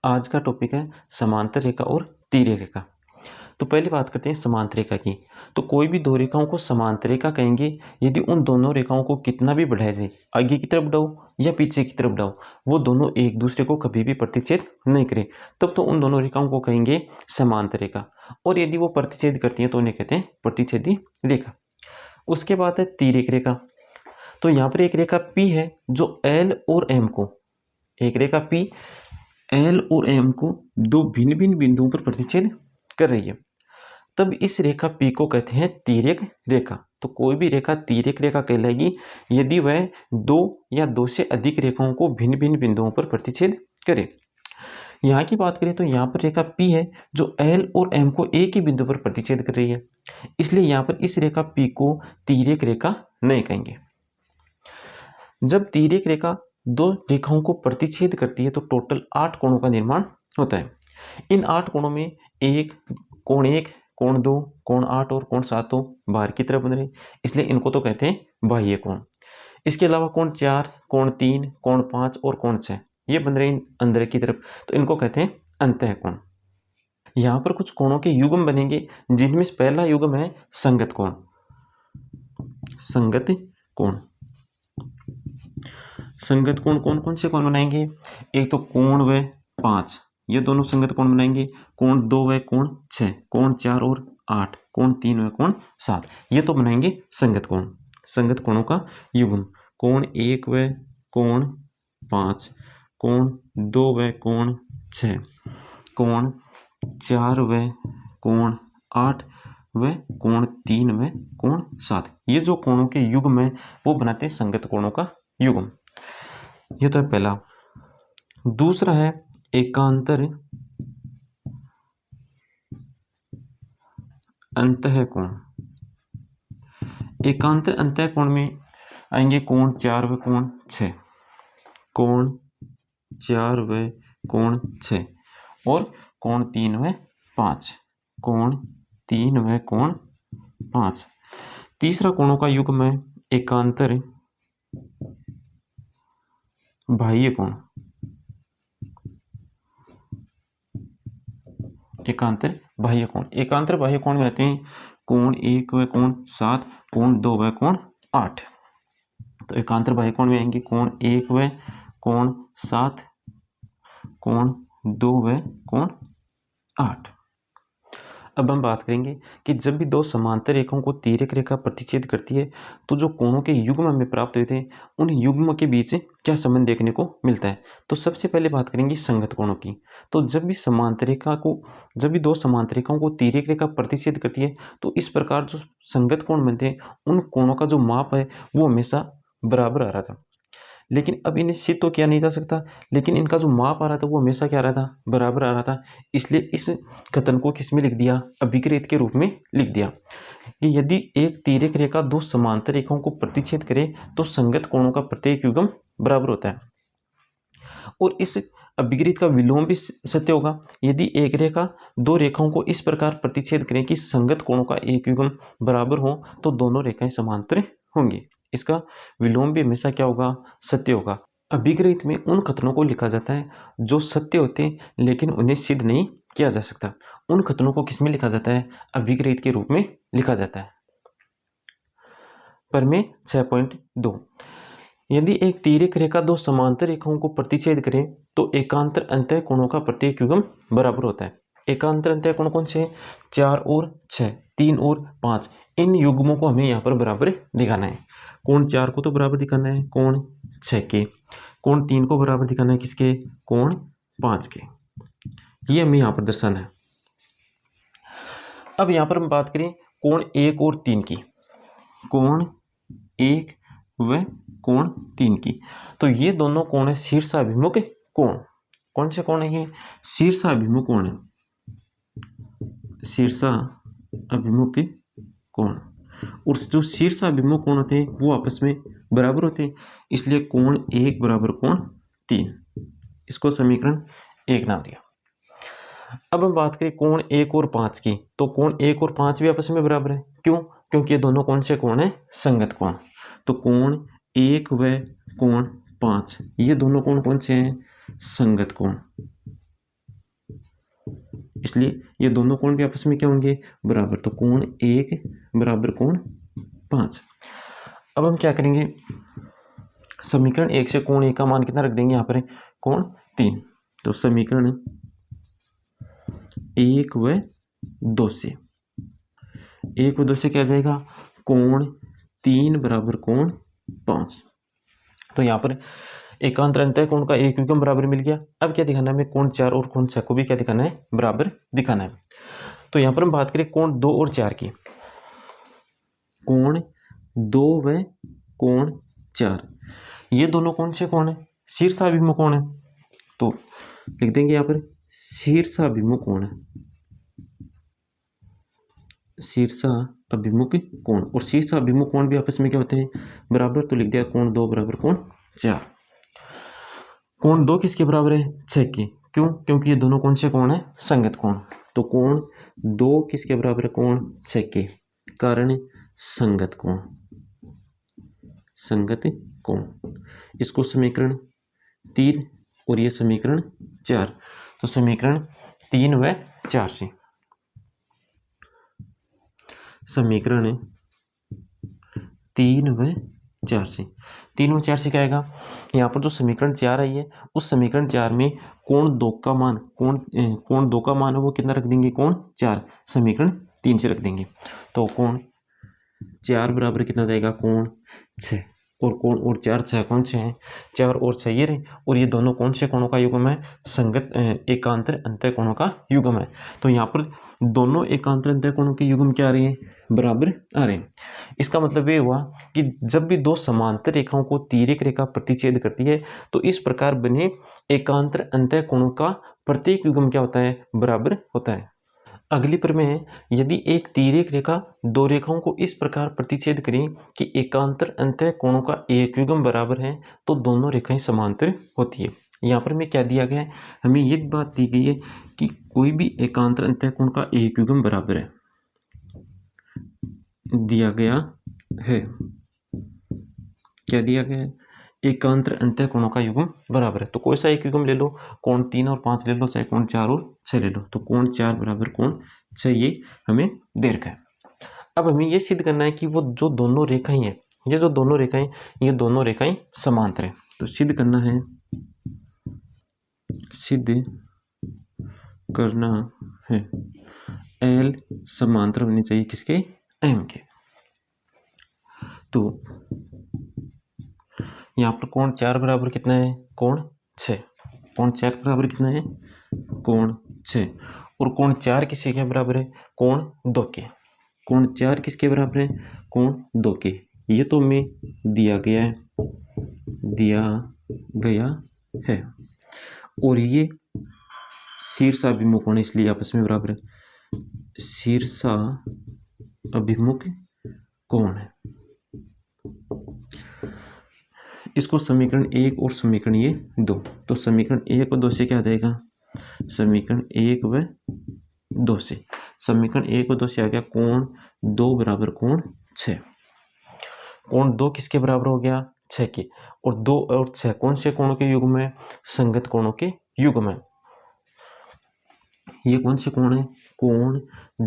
आज का टॉपिक है समांतर रेखा और तिर्यक रेखा। तो पहले बात करते हैं समांतर रेखा की। तो कोई भी दो रेखाओं को समांतर रेखा कहेंगे यदि उन दोनों रेखाओं को कितना भी बढ़ाया जाए, आगे की तरफ बढ़ाओ या पीछे की तरफ बढ़ाओ, वो दोनों एक दूसरे को कभी भी प्रतिच्छेद नहीं करें, तब तो उन दोनों रेखाओं को कहेंगे समांतर रेखा। और यदि वो प्रतिच्छेद करती हैं तो उन्हें कहते हैं प्रतिच्छेदी रेखा। उसके बाद है तिर्यक रेखा। तो यहाँ पर एक रेखा P है जो L और M को, एक रेखा P L और M को दो भिन्न भिन्न बिंदुओं पर प्रतिच्छेद कर रही है, तब इस रेखा P को कहते हैं तिर्यक रेखा। तो कोई भी रेखा तिर्यक रेखा कहलाएगी यदि वह दो या दो से अधिक रेखाओं को भिन्न भिन्न बिंदुओं पर प्रतिच्छेद करे। यहाँ की बात करें तो यहाँ पर रेखा P है जो L और M को एक ही बिंदु पर प्रतिच्छेद कर रही है, इसलिए यहाँ पर इस रेखा P को तिर्यक रेखा नहीं कहेंगे। जब तिर्यक रेखा दो रेखाओं को प्रतिच्छेद करती है तो टोटल 8 कोणों का निर्माण होता है। इन 8 कोणों में कोण 1, कोण 2, कोण 8 और कोण 7 बाहर की तरफ बन रहे, इसलिए इनको तो कहते हैं बाह्य कोण। इसके अलावा कोण 4, कोण 3, कोण 5 और कोण 6 ये बन रहे अंदर की तरफ, तो इनको कहते हैं अंतः कोण। यहाँ पर कुछ कोणों के युग्म बनेंगे जिनमें से पहला युग्म है संगत कोण। संगत कोण, संगत कोण कौन कौन से कोण बनाएंगे? एक तो कोण व 5, ये दोनों संगत कोण बनाएंगे। कोण 2 व कोण 6, कोण 4 और 8, कोण 3 व कोण 7, ये तो बनाएंगे संगत कोण। संगत कोणों का युग्म कोण 1 व कोण 5, कोण 2 व कोण 6, कोण 4 व कोण 8 व कोण 3 व कोण 7, ये जो कोणों के युग्म है वो बनाते हैं संगत कोणों का युग्म। ये तो है पहला। दूसरा है एकांतर अंतःकोण। एकांतर अंतःकोण में आएंगे कोण 4 व कोण 6, कोण 4 व कोण 6 और कोण 3 व 5, कोण 3 व कोण 5। तीसरा कोणों का युग्म है एकांतर बाह्य कोण। एकांतर बाह्य कोण, एकांतर बाह्य कोण में रहते हैं कोण 1 व कोण 7, कोण 2 व कोण 8। तो एकांतर बाह्य कोण में आएंगे कोण 1 व कोण 7, कोण 2 व कोण 8। अब हम बात करेंगे कि जब भी दो समांतर रेखाओं को तिर्यक रेखा प्रतिच्छेद करती है तो जो कोणों के युग्म हमें प्राप्त हुए थे उन युग्म के बीच क्या संबंध देखने को मिलता है। तो सबसे पहले बात करेंगे संगत कोणों की। तो जब भी दो समांतर रेखाओं को तिर्यक रेखा प्रतिच्छेद करती है तो इस प्रकार जो संगत कोण बनते हैं उन कोणों का जो माप है वो हमेशा बराबर आ रहा था। लेकिन अब इन्हें सिद्ध तो किया नहीं जा सकता, लेकिन इनका जो माप आ रहा था वो हमेशा क्या आ रहा था, बराबर आ रहा था। इसलिए इस कथन को किस में लिख दिया, अभिक्रियत के रूप में लिख दिया कि यदि एक तिर्यक रेखा दो समांतर रेखाओं को प्रतिच्छेद करे तो संगत कोणों का प्रत्येक युग्म बराबर होता है। और इस अभिक्रियत का विलोम भी सत्य होगा। यदि एक रेखा दो रेखाओं को इस प्रकार प्रतिच्छेद करें कि संगत कोणों का एक युग्म बराबर हो तो दोनों रेखाएं समांतर होंगी। इसका विलोम भी हमेशा क्या होगा, सत्य होगा। अभिक्रियत में उन कथनों को लिखा जाता है जो सत्य होते हैं लेकिन उन्हें सिद्ध नहीं किया जा सकता। उन कथनों को किसमें लिखा जाता है, अभिक्रियत के रूप में लिखा जाता है। प्रमेय 6.2, यदि एक तिर्यक रेखा दो समांतर रेखाओं को प्रतिच्छेद करें तो एकांतर अंतःकोणों का प्रत्येक युग्म बराबर होता है। एकांतर अंतःकोण कौन से हैं, 4 और 6, 3 और 5। इन युग्मों को हमें यहाँ पर बराबर दिखाना है। कोण 4 को तो बराबर दिखाना है कोण 6 के, कोण 3 को बराबर दिखाना है किसके, कोण 5 के। ये हमें यहाँ पर दर्शाना है। अब यहाँ पर हम बात करें कोण 1 और 3 की, कोण 1 व कोण 3 की। तो ये दोनों कोण है शीर्षाभिमुख कोण। कौन से कोण है ये, शीर्षाभिमुख कोण है, शीर्षाभिमुख कोण। और जो शीर्षाभिमुख कोण होते हैं वो आपस में बराबर होते हैं, इसलिए कोण 1 बराबर कोण 3, इसको समीकरण 1 नाम दिया। अब हम बात करें कोण 1 और 5 की, तो कोण 1 और 5 भी आपस में बराबर है। क्यों, क्योंकि ये दोनों कौन से कोण है, संगत कोण। तो कोण 1 व कोण 5 ये दोनों कोण कौन से हैं, संगत कोण। इसलिए ये दोनों कोण भी आपस में क्या होंगे, बराबर। तो कोण 1 बराबर कोण 5। अब हम क्या करेंगे, समीकरण 1 से कोण 1 का मान कितना रख देंगे यहाँ पर, कोण 3। तो समीकरण 1 व 2 से 1 व 2 से क्या आ जाएगा, कोण 3 बराबर कोण 5। तो यहाँ पर एकांतर अंतः कोण का एक युग्म बराबर मिल गया। अब क्या दिखाना है हमें, कोण 4 और कोण 6 को भी क्या दिखाना है, बराबर दिखाना है। तो यहाँ पर हम बात करें कोण 2 और 4 की। कोण 2 व कोण 4, ये दोनों कौन से कोण है, शीर्षाभिमुख कोण है। तो लिख देंगे यहाँ पर शीर्षाभिमुख कोण है, शीर्षाभिमुख कोण। और शीर्षाभिमुख कोण भी आपस में क्या होते हैं, बराबर। तो लिख दिया कोण 2 बराबर कोण 4। कोण 2 किसके बराबर है, 6 के। क्यों, क्योंकि ये दोनों कौन से कोण है, संगत कोण। तो कोण 2 किसके बराबर है, कोण 6 के, कारण संगत कोण, संगत कोण। इसको समीकरण 3 और ये समीकरण 4। तो समीकरण 3 व 4 से, समीकरण 3 व 4 से, 3 व 4 से क्या आएगा, यहाँ पर जो समीकरण 4 आई है उस समीकरण 4 में कोण 2 का मान, कोण 2 का मान है वो कितना रख देंगे, कोण 4, समीकरण 3 से रख देंगे। तो कोण 4 बराबर कितना जाएगा, कोण 6। और कोण और 4 6 कौन से हैं, 4 और 6 ये रहे। और ये दोनों कौन से कोणों का युग्म है, संगत एकांतर अंतः कोणों का युग्म है। तो यहाँ पर दोनों एकांतर अंतः कोणों के युग्म क्या आ रहे हैं, बराबर आ रहे हैं। इसका मतलब ये हुआ कि जब भी दो समांतर रेखाओं को तिर्यक रेखा प्रतिच्छेद करती है तो इस प्रकार बने एकांतर अंतः कोणों का प्रत्येक युग्म क्या होता है, बराबर होता है। अगली प्रमेय है, यदि एक तिर्यक रेखा दो रेखाओं को इस प्रकार प्रतिच्छेद करें कि एकांतर अंतः कोणों का एक युग्म बराबर है तो दोनों रेखाएं समांतर होती है। यहाँ पर हमें क्या दिया गया है, हमें ये बात दी गई है कि कोई भी एकांतर अंतः कोण का एक युग्म बराबर है, दिया गया है। क्या दिया गया है, एकांतर अंतः कोणों का युग्म बराबर है। तो कोई सा एक युग्म ले लो, कोण 3 और 5 ले लो, चाहे कोण 4 और 6 ले लो। तो कोण 4 बराबर कोण 6 ये हमें दे रखा है। अब हमें ये सिद्ध करना है कि वो जो दोनों रेखाएं हैं, ये जो दोनों रेखाएं, ये दोनों रेखाएं समांतर है। तो सिद्ध करना है, सिद्ध करना है L समांतर होनी चाहिए किसके, M के। तो यहाँ पर कोण 4 बराबर कितना है, कोण 6। कोण 4 बराबर कितना है, कोण 6। और कोण 4 किसके क्या बराबर है, कोण 2 के। कोण 4 किसके बराबर है, कोण 2 के। ये तो हमें दिया गया है, दिया गया है। और ये शीर्षाभिमुख कोण इसलिए आपस में बराबर है, शीर्षाभिमुख कोण है। इसको समीकरण 1 और समीकरण ये 2। तो समीकरण 1 और 2 से क्या आ जाएगा, समीकरण 1 व 2 से, समीकरण 1 और 2 से आ गया कोण 2 बराबर कोण 6। कोण 2 किसके बराबर हो गया, 6 के। और 2 और 6 कौन से कोणों के युग्म है, संगत कोणों के युग्म है। ये कौन से कोण है, कोण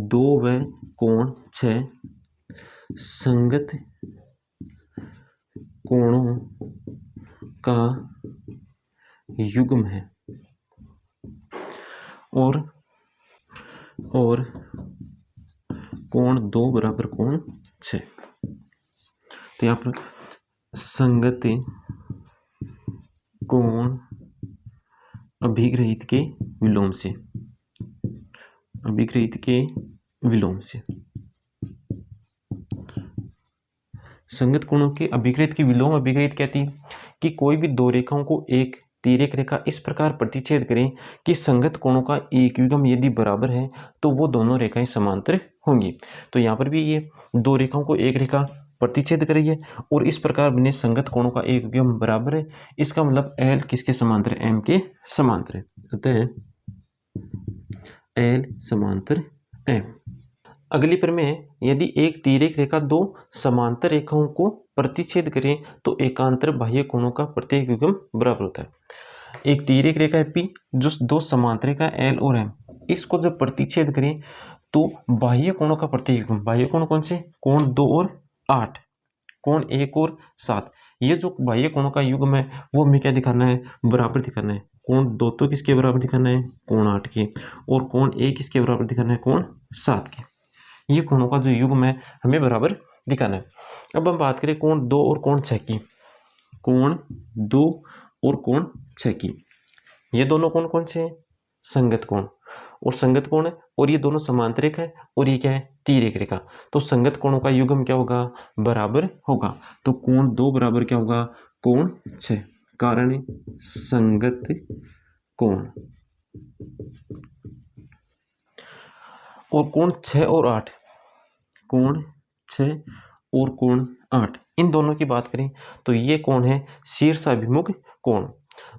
2 व कोण 6 संगत कोणों का युग्म है। और कोण 2 बराबर कोण 6। तो यहाँ पर संगत कोण अभिग्रहित के विलोम से, अभिग्रहित के विलोम से, संगत कोणों के अभिग्रहित की विलोम अभिग्रहित कहती है कि कोई भी दो रेखाओं को एक तिर्यक रेखा इस प्रकार प्रतिच्छेद करें कि संगत कोणों का एक युग्म यदि बराबर है तो वो दोनों रेखाएं समांतर होंगी। तो यहाँ पर भी ये दो रेखाओं को एक रेखा प्रतिच्छेद करी है और इस प्रकार बने संगत कोणों का एक युग्म बराबर है। इसका मतलब L किसके समांतर है, M के समांतर है। अतः L समांतर M। अगली प्रमेय है, यदि एक तिर्यक रेखा दो समांतर रेखाओं को प्रतिच्छेद करें तो एकांतर बाह्य कोणों का प्रत्येक युग्म बराबर होता है। एक तिर्यक रेखा है P जो दो समांतर रेखा L और M, इसको जब प्रतिच्छेद करें तो बाह्य कोणों का प्रतियुग्म, बाह्य कोण कौन से, कोण 2 और 8, कोण 1 और 7, ये जो बाह्य कोणों का युग्म है वो हमें क्या दिखाना है, बराबर दिखाना है। कोण 2 तो किसके बराबर दिखाना है, कोण 8 के, और कोण 1 किसके बराबर दिखाना है, कोण 7 के। ये कोणों का जो युग्म है हमें बराबर दिखाना है। अब हम बात करें कोण 2 और कोण 6 की, कोण 2 और कोण 6 की, ये दोनों कोण कौन से हैं, संगत कोण, और संगत कोण है, और ये दोनों समांतरिक है, और ये क्या है, तिर्यक रेखा। तो संगत कोणों का युग्म क्या होगा, बराबर होगा। तो कोण 2 बराबर क्या होगा, कोण 6, कारण संगत कोण। और कोण 6 और 8, कोण 6 और कोण 8, इन दोनों की बात करें तो ये कोण है शीर्षाभिमुख कोण,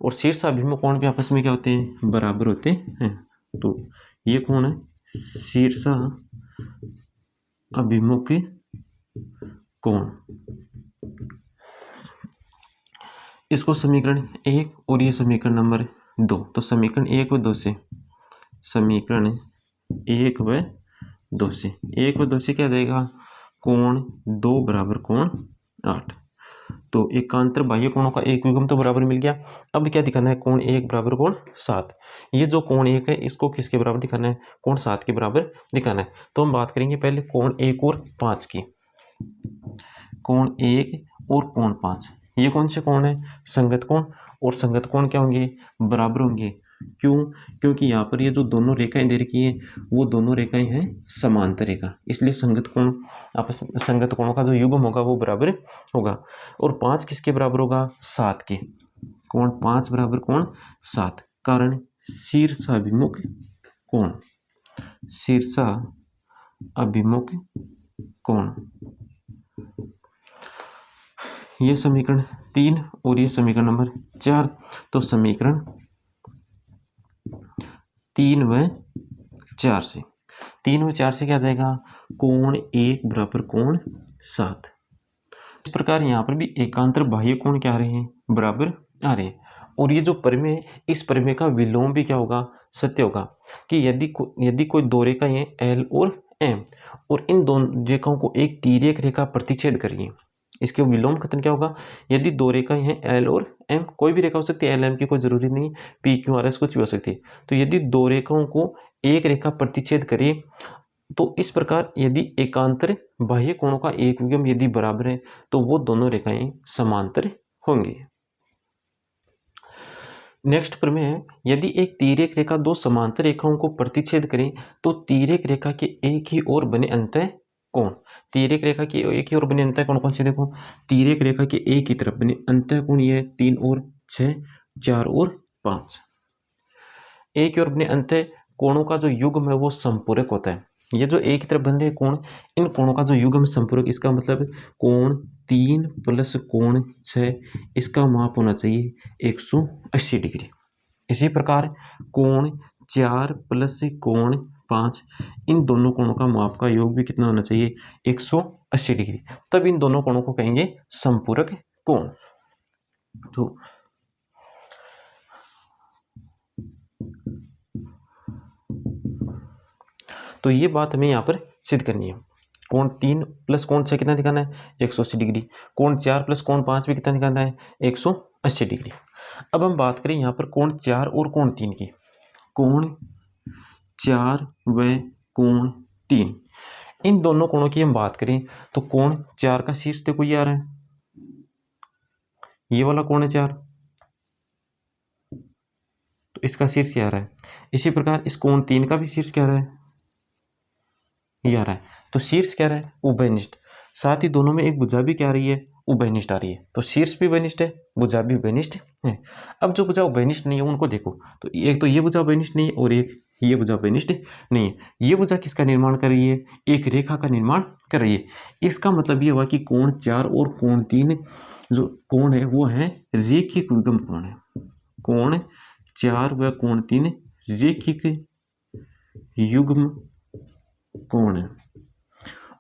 और शीर्षाभिमुख कोण भी आपस में क्या होते हैं, बराबर होते हैं। तो ये कोण है शीर्षाभिमुख कोण। इसको समीकरण 1 और ये समीकरण नंबर 2, तो समीकरण 1 व 2 से, समीकरण 1 व 2 से, 1 व 2 से क्या देगा, कोण 2 बराबर कोण 8। तो एकांतर बाह्य कोणों का एक युग्म तो बराबर मिल गया। अब क्या दिखाना है, कोण 1 बराबर कोण 7। ये जो कोण 1 है इसको किसके बराबर दिखाना है, कोण 7 के बराबर दिखाना है। तो हम बात करेंगे पहले कोण 1 और 5 की, कोण 1 और कोण 5, ये कौन से कोण है, संगत कोण, और संगत कोण क्या होंगे, बराबर होंगे। क्यों, क्योंकि यहाँ पर ये जो दोनों रेखाएं दे रखी है वो दोनों रेखाएं हैं समांतर रेखा, इसलिए संगत कोण आपस में, संगत कोणों का जो युग्म होगा वो बराबर होगा। और 5 किसके बराबर होगा, 7 के, कोण 5 बराबर कोण 7, कारण शीर्षाभिमुख कोण, शीर्षाभिमुख कोण। ये समीकरण 3 और ये समीकरण नंबर 4, तो समीकरण 3 व 4 से, 3 व 4 से क्या जाएगा, कोण 1 बराबर कोण 7। इस प्रकार यहाँ पर भी एकांतर बाह्य कोण क्या आ रहे हैं, बराबर आ रहे हैं। और ये जो प्रमेय है, इस प्रमेय का विलोम भी क्या होगा, सत्य होगा, कि यदि कोई दो रेखाएं हैं L और M, और इन दोनों रेखाओं को एक तिर्यक रेखा प्रतिच्छेद करिए, इसके विलोम कथन क्या होगा, यदि दो रेखाएं हैं L और M, कोई भी रेखा हो सकती है, L M की कोई जरूरी नहीं, P Q R S कुछ भी हो सकती है, तो यदि दो रेखाओं को एक रेखा प्रतिच्छेद करे तो इस प्रकार यदि एकांतर बाह्य कोणों का एक युग्म यदि बराबर है तो वो दोनों रेखाएं समांतर होंगी। नेक्स्ट प्रमेय है, यदि एक तिर्यक रेखा दो समांतर रेखाओं को प्रतिच्छेद करे तो तिर्यक रेखा के एक ही ओर बने अंतः कोण, तिर्यक रेखा के एक ही ओर बने अंतः कोण कौन से, देखो तिर्यक रेखा के एक ही तरफ बने अंतः कोण ये 3 और 6, 4 और 5, एक ही ओर बने अंतः कोणों का जो युग्म है वो संपूरक होता है। ये जो एक ही तरफ बन रहे कोण, इन कोणों का जो युग्म संपूरक, इसका मतलब कोण 3 प्लस कोण 6, इसका माप होना चाहिए 180 डिग्री। इसी प्रकार कोण 4 प्लस कोण 5, इन दोनों कोणों का माप का योग भी कितना होना चाहिए, 180 डिग्री, तब इन दोनों कोणों को कहेंगे संपूरक कोण। तो ये बात हमें यहाँ पर सिद्ध करनी है। कोण 3 प्लस कोण 6 कितना दिखाना है, 180 डिग्री। कोण 4 प्लस कोण 5 भी कितना दिखाना है, 180 डिग्री। अब हम बात करें यहाँ पर कोण 4 और कोण 3 की, कोण 4 व कोण 3, इन दोनों कोणों की हम बात करें तो कोण 4 का शीर्ष देखो ये आ रहा है, ये वाला कोण है 4, तो इसका शीर्ष क्या आ रहा है। इसी प्रकार इस कोण 3 का भी शीर्ष क्या आ रहा है, ये आ रहा है, तो शीर्ष क्या रहा है, उभयनिष्ठ। साथ ही दोनों में एक भुजा भी क्या आ रही है, उभयनिष्ठ आ रही है, तो शीर्ष भी उभयनिष्ठ है, भुजा भी उभयनिष्ठ है। अब जो भुजा उभयनिष्ठ नहीं है उनको देखो, तो एक तो ये भुजा उभयनिष्ठ नहीं है और एक ये भुजा उभयनिष्ठ नहीं है। ये भुजा किसका निर्माण कर रही है, एक रेखा का निर्माण कर रही है। इसका मतलब ये हुआ कि कोण 4 और कोण 3 जो कोण है वो है रेखिक युग्म कोण है। कोण 4 व कोण 3 रेखिक युग्म कोण है,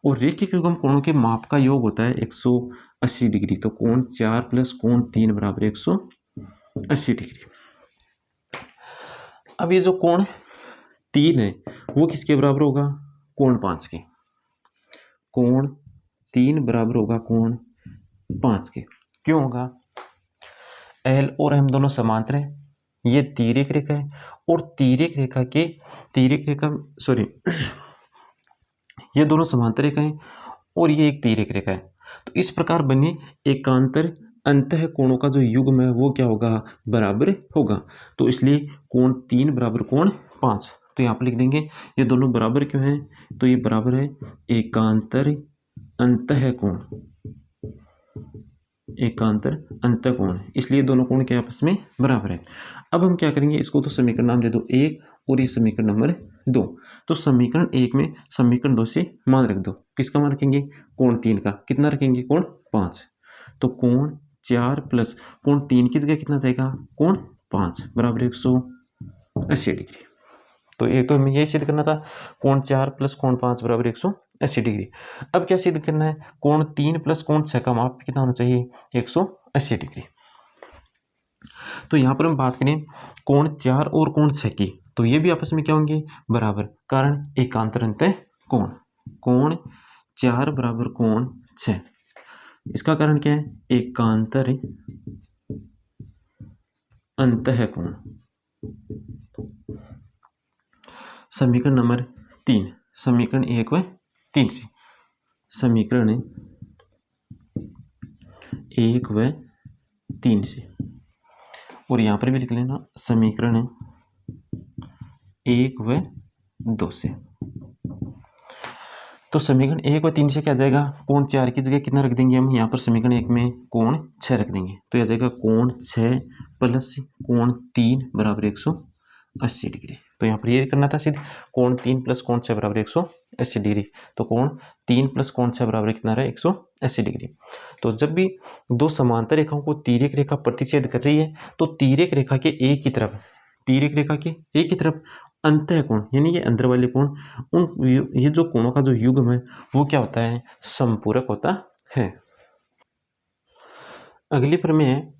और रेखिक युग्म कोणों के माप का योग होता है 180 डिग्री। तो कोण 4 प्लस कोण 3 बराबर 180 डिग्री। अब ये जो कोण 3 है वो किसके बराबर होगा, कोण 5 के। कोण 3 बराबर होगा कोण 5 के। क्यों होगा, एल और एम दोनों समांतर है, ये तिर्यक रेखा है और तिर्यक रेखा सॉरी ये दोनों समांतर रेखा है और ये एक तिर्यक रेखा है। तो इस प्रकार बने एकांतर अंतः कोणों का जो युग्म है वो क्या होगा, बराबर होगा। तो इसलिए कोण 3 बराबर कोण 5। तो यहाँ पर लिख देंगे ये दोनों बराबर क्यों हैं, तो ये बराबर है एकांतर अंतः कोण, एकांतर अंतः कोण, इसलिए दोनों कोण के आपस में बराबर है। अब हम क्या करेंगे, इसको तो समीकरण नाम दे दो 1 और ये समीकरण नंबर 2। तो समीकरण 1 में समीकरण 2 से मान रख दो, किसका मान रखेंगे, कोण 3 का, कितना रखेंगे, कोण 5। तो कोण 4 प्लस कोण 3 की जगह कितना जाएगा, कोण 5 बराबर 180 डिग्री। तो एक तो हमें यही सिद्ध करना था, कोण 4 प्लस कोण 5 बराबर 180 डिग्री। अब क्या सिद्ध करना है, कोण 3 प्लस कोण 6 का माप कितना होना चाहिए, 180 डिग्री। तो यहाँ पर हम बात करें कोण 4 और कोण 6 की, तो ये भी आपस में क्या होंगे, बराबर, कारण एकांतर अंतः कोण। कोण 4 बराबर कोण 6, इसका कारण क्या है, एकांतर अंतः कोण। समीकरण नंबर 3, समीकरण 1 व 3 से, समीकरण 1 व 3 से, और यहाँ पर भी लिख लेना समीकरण 1 व 2 से। तो समीकरण 1 व 3 से क्या जाएगा, कोण 4 की जगह कितना रख देंगे हम, यहाँ पर समीकरण 1 में कोण 6 रख देंगे। तो यह जाएगा कोण 6 प्लस कोण 3 बराबर 180 डिग्री। तो यहाँ पर ये करना था सिद्ध, कोण 3 प्लस कोण 6 बराबर 180 डिग्री। तो कोण 3 प्लस कोण 6 बराबर कितना रहा है, 180 डिग्री। तो जब भी दो समांतर रेखाओं को तिर्यक रेखा प्रतिच्छेद कर रही है, तो तिर्यक रेखा के एक की तरफ, तिर्यक रेखा के एक की तरफ अंतः कोण यानी ये अंदर वाले कोण, उन ये जो कोणों का जो युग्म है वो क्या होता है, संपूरक होता है। अगली प्रमेय है,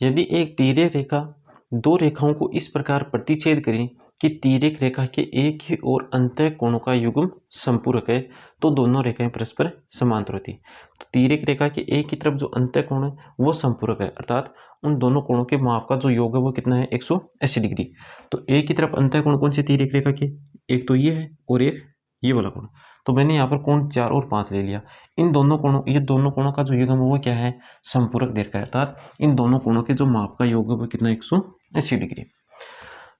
यदि एक तिर्यक रेखा दो रेखाओं को इस प्रकार प्रतिच्छेद करें कि तिर्यक रेखा के एक ही और अंतः कोणों का युग्म संपूरक है, तो दोनों रेखाएं परस्पर समांतर होती। तो तिर्यक रेखा के एक की तरफ जो अंतः कोण है वो संपूरक है, अर्थात उन दोनों कोणों के माप का जो योग है वो कितना है, 180 डिग्री। तो एक की तरफ अंतः कोण कौन से तिर्यक रेखा के, एक तो ये है और एक ये वाला कोण। तो मैंने यहाँ पर कोण 4 और 5 ले लिया। इन दोनों कोणों, ये दोनों कोणों का जो युग्म है वो क्या है, संपूरक दे रखा है, अर्थात इन दोनों कोणों के जो माप का योग है वो कितना, 180 डिग्री।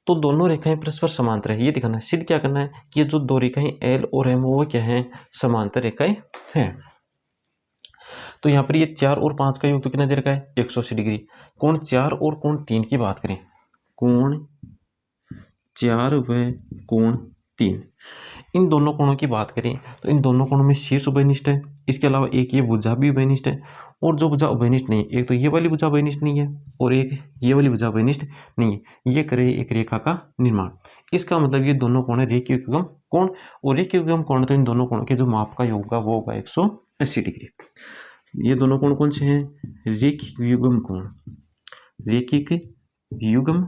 तो दोनों रेखाएं परस्पर समांतर है, ये दिखाना है। सिद्ध क्या करना है कि ये जो दो रेखाएं एल और एम वो क्या है, समांतर रेखाएं हैं। तो यहाँ पर ये 4 और 5 का योग तो कितना दे रखा है, 180 डिग्री। कोण 4 और कोण 3 की बात करें, कोण 4 व कोण 3, इन दोनों कोणों की बात करें तो इन दोनों कोणों में शीर्ष उभयनिष्ठ है, इसके अलावा एक ये भुजा भी उभयनिष्ठ है, और जो भुजा उभयनिष्ठ नहीं है, एक तो ये वाली भुजा उभयनिष्ठ नहीं है और एक ये वाली भुजा उभयनिष्ठ नहीं है, ये करे एक रेखा का निर्माण। इसका मतलब ये दोनों कोण है रेखीय युग्म कोण, और रेखीय युग्म कोण तो इन दोनों कोणों के जो माप का योग होगा वो होगा 180 डिग्री। ये दोनों कोण कौन से हैं, रेखिक युग्म कोण, रेखिक युग्म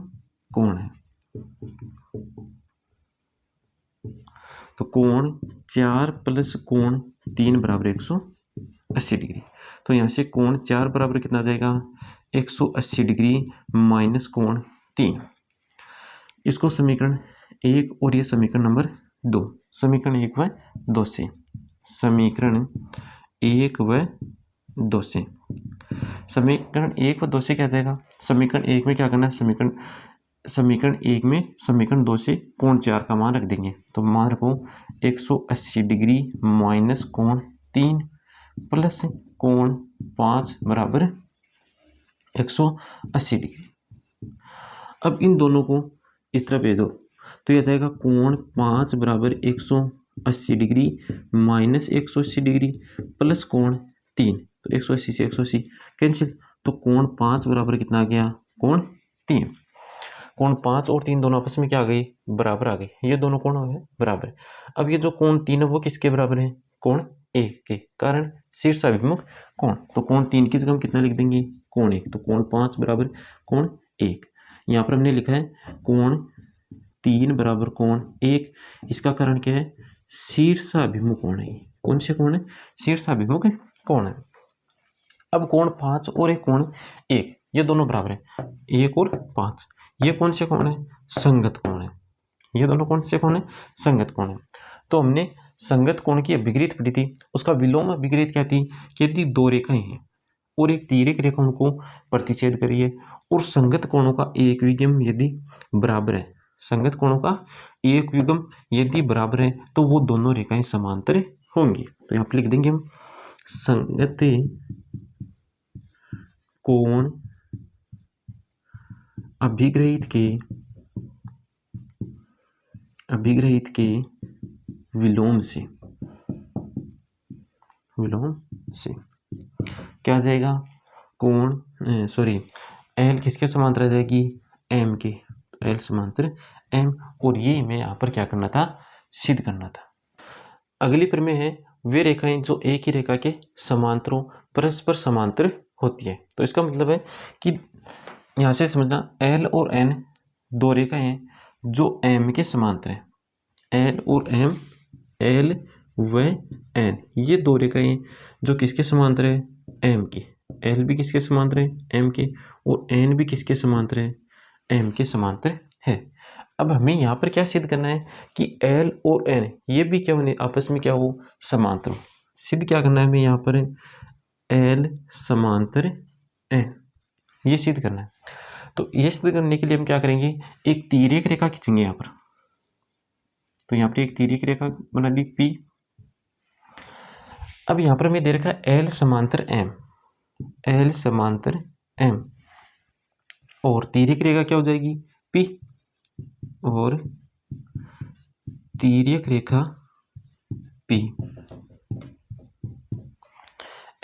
कोण है। तो कोण 4 प्लस कोण 3 बराबर 180 डिग्री। तो यहाँ से कोण 4 बराबर कितना आ जाएगा, 180 डिग्री माइनस कोण 3। इसको समीकरण 1 और ये समीकरण नंबर 2, समीकरण 1 व 2 से, समीकरण 1 व 2 से, समीकरण 1 व 2 से क्या जाएगा, समीकरण 1 में क्या करना है, समीकरण 1 में समीकरण 2 से कोण 4 का मान रख देंगे। तो मान रखो 180 डिग्री माइनस कोण 3 प्लस कोण 5 बराबर 180 डिग्री। अब इन दोनों को इस तरह भेज दो तो यह जाएगा कोण 5 बराबर 180 डिग्री माइनस 180 डिग्री प्लस कोण 3, तो 180 से 180 कैंसिल, तो कोण 5 बराबर कितना आ गया, कोण 3। कोण 5 और 3 दोनों आपस में क्या आ गई, बराबर आ गई, ये दोनों कोण हो गए बराबर। अब ये जो कोण 3 है वो किसके बराबर है, कोण 1 के, कारण शीर्षाभिमुख कोण। तो कोण 3 की जगह हम कितना लिख देंगे, कोण 1। तो कोण 5 बराबर कोण 1। यहाँ पर हमने लिखा है कोण 3 बराबर कोण 1। इसका कारण क्या है? शीर्षाभिमुख कोण है। कौन से कोण है? शीर्षाभिमुख कोण है। अब कोण 5 और एक कोण 1, ये दोनों बराबर है। 1 और 5 ये कौन से कोण है? संगत कोण है। ये दोनों कौन से कोण है? संगत कोण है। तो हमने संगत कोण की अभिक्रित पढ़ी थी, उसका विलोम अभिक्रित क्या थी कि यदि दो रेखाएं हैं और एक तिर्यक रेखा उनको प्रतिच्छेद करिए और संगत कोणों का एक विगम यदि बराबर है, संगत कोणों का एक विगम यदि बराबर है तो वो दोनों रेखाएं समांतर होंगी। तो यहाँ पर लिख देंगे हम संगत कोण अभिग्रहित के विलोम से क्या आ जाएगा? कोण एल किसके समांतर आ जाएगी? एम के। एल समांतर एम, और ये मैं यहाँ पर क्या करना था? सिद्ध करना था। अगली प्रमेय है वे रेखाएं जो एक ही रेखा के समांतरों परस्पर समांतर होती है। तो इसका मतलब है कि यहाँ से समझना एल और एन दो रेखाएं हैं जो एम के समांतर हैं। एल और एम, एल व एन ये दो रेखाएं जो किसके समांतर है? एम के। एल भी किसके समांतर है? एम के। और एन भी किसके समांतर है? एम के समांतर है। अब हमें यहाँ पर क्या सिद्ध करना है कि एल और एन ये भी क्या होने आपस में क्या हो? समांतर हो। सिद्ध क्या करना है हमें यहाँ पर? एल समांतर एन, ये सिद्ध करना है। तो ये सिद्ध करने के लिए हम क्या करेंगे? एक तिर्यक रेखा खींचेंगे यहाँ पर। तो यहाँ पर एक तिर्यक रेखा बना दी P। अब यहाँ पर हमें दे रखा है L समांतर M, L समांतर M, और तिर्यक रेखा क्या हो जाएगी? P, और तिर्यक रेखा P।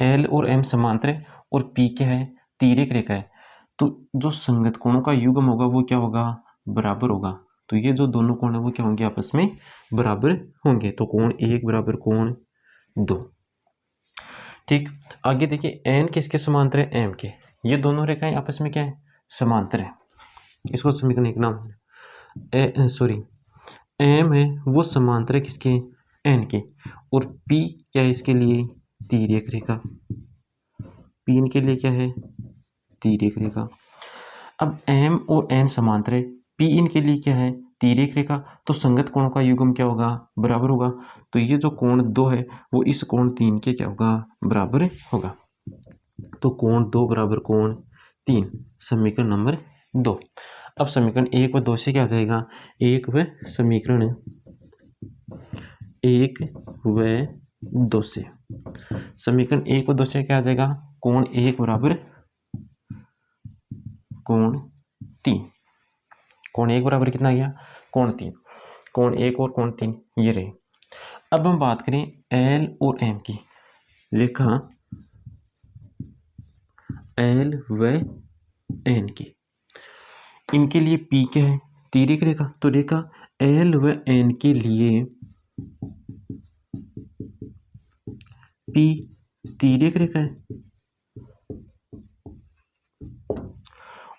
L और M समांतर है और P क्या है? तिर्यक रेखा है। तो जो संगत कोणों का युग्म होगा वो क्या होगा? बराबर होगा। तो ये जो दोनों कोण है वो क्या होंगे? आपस में बराबर होंगे। तो कोण 1 बराबर कोण 2। ठीक, आगे देखिए एन किसके समांतर है? एम के। ये दोनों रेखाएं आपस में क्या है? समांतर है। इसको समीकरण एक नाम एम है वो समांतर है किसके? एन के। और पी क्या है इसके लिए? तिर्यक रेखा। पी इनके लिए क्या है? तिर्यक रेखा। अब एम और एन समांतर है, पी इनके लिए क्या है? तिर्यक रेखा। तो संगत कोणों का युग्म क्या होगा? बराबर होगा। तो ये जो कोण 2 है वो इस कोण 3 के क्या होगा? बराबर होगा। तो कोण 2 बराबर कोण 3, समीकरण नंबर 2। अब समीकरण 1 व 2 से क्या आ जाएगा? समीकरण 1 व 2 से, समीकरण 1 व 2 से क्या आ जाएगा? कोण 1 बराबर कोण 3। कोण 1 बराबर कितना आ गया? कोण 3। कोण 1 और कोण 3 ये रहे। अब हम बात करें एल और एम की। रेखा एल व एन की, इनके लिए पी क्या है? तिर्यक रेखा। तो रेखा एल व एन के लिए पी तिर्यक रेखा है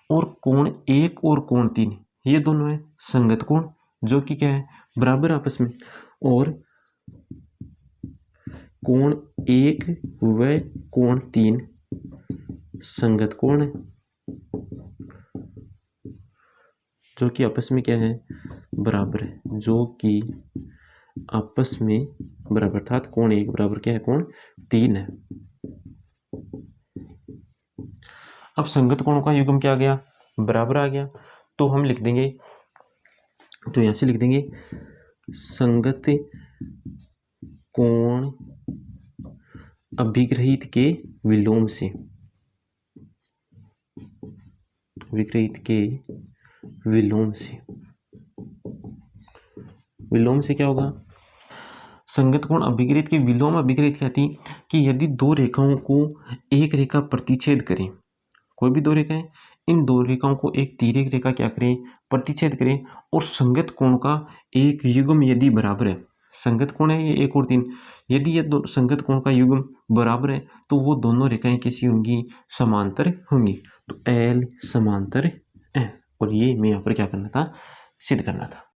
और कोण 1 और कोण 3 ये दोनों है संगत कोण जो कि क्या है? बराबर आपस में। और कोण 1 व कोण 3 संगत कोण है जो कि आपस में क्या है? बराबर है। जो कि आपस में बराबर, अर्थात कोण 1 बराबर क्या है? कोण 3 है। अब संगत कोणों का युग्म क्या आ गया? बराबर आ गया। तो हम लिख देंगे, तो यहां से लिख देंगे संगत कोण अभिग्रहित के विलोम से, विग्रहित के विलोम से, विलोम से क्या होगा? संगत कोण अभिग्रहित के विलोम अभिग्रहित कहती कि यदि दो रेखाओं को एक रेखा प्रतिच्छेद करें, कोई भी दो रेखाएं, इन दो रेखाओं को एक तिर्यक रेखा क्या करें? प्रतिच्छेद करें, और संगत कोण का एक युग्म यदि बराबर है, संगत कोण है ये 1 और 3, यदि ये दो संगत कोण का युग्म बराबर है तो वो दोनों रेखाएं कैसी होंगी? समांतर होंगी। तो एल समांतर एन, और ये मैं यहाँ पर क्या करना था? सिद्ध करना था।